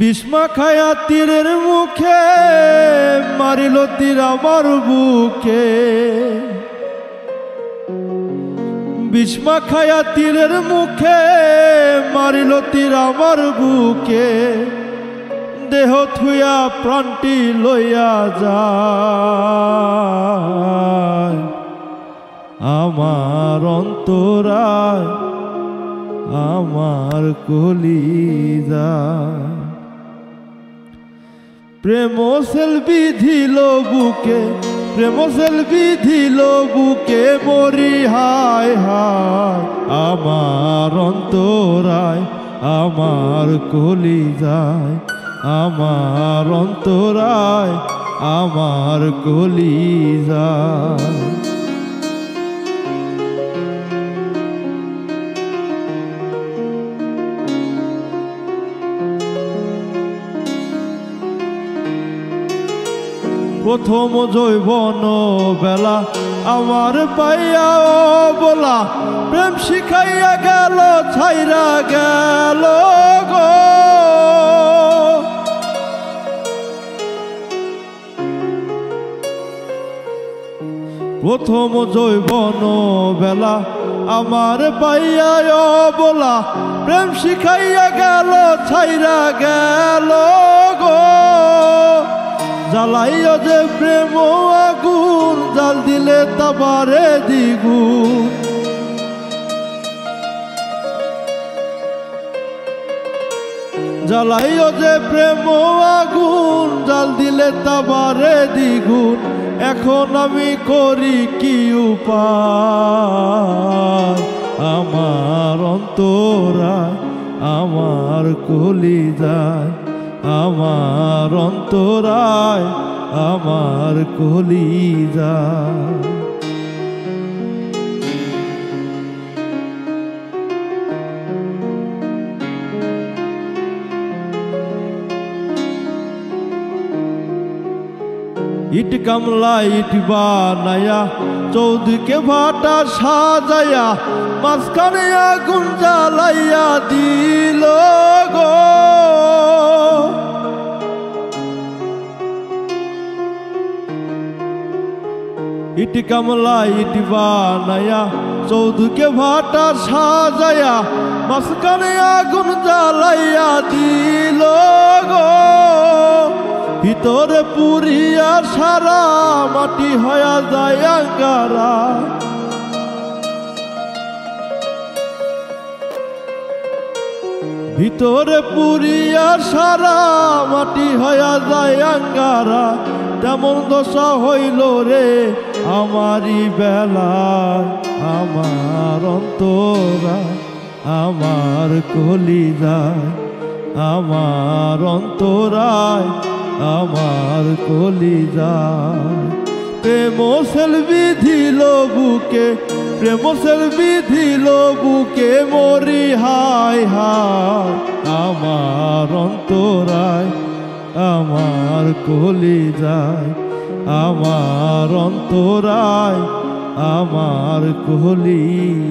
বিষ্মা খায়া তীরের মুখে মারিল তীর আমার বুকে। বিষ্মা খায়া তীরের মুখে মারিল তীর আমার বুকে। দেহ থুয়া প্রাণটি লইয়া যায় আমার অন্তরায় আমার কলিজায়। প্রেম সেল বিধিল বুকে, প্রেম সেল বিধিল বুকে মরি হায় হায় আমার অন্তরায় আমার কলিজায় আমার অন্তরায় আমার কলিজায়। প্রথম যৌবন বেলা আমার পাইয়া বলা প্রেম শিখাইয়া গেল ছাইরা গেল গো। প্রথম যৌবন বেলা আমার পাইয়া বলা প্রেম শিখাইয়া গেল ছাইরা গেল গো। জ্বালাইয়া যে প্রেম আগুন জাল দিলে তাবারে দ্বিগুণ। জ্বালাইয়া যে প্রেম আগুন জাল দিলে তাবারে দ্বিগুণ। এখন আমি করি কি উপায় আমার অন্তরায় আমার কলিজায় আমার অন্তরায় আমার কলিজায়। ইট কামলা ইট বানায়া চৌদিকে ভাটা সাজায়া মাঝখানে আগুন জ্বালাইয়া দিল গো। ইট কামলা ইট বানায়া চৌদিকে ভাটা সাজায়া মাঝখানে আগুন জ্বালাইয়া দিল গো। ভিতরে পুরিয়া সারা মাটি হয়া যায় আঙ্গারা। ভিতরে পুরিয়া সারা মাটি হয়া যায় আঙ্গারা। তেমন দশা হইল রে আমারই বেলা আমার অন্তরায় আমার কলিজায় আমার অন্তরায় আমার কলিজায়। প্রেম সেল বিধিল বুকে, প্রেম সেল বিধিল বুকে মরি হায় হায় আমার অন্তরায় আমার কলিজায় আমার অন্তরায় আমার কলিজায়।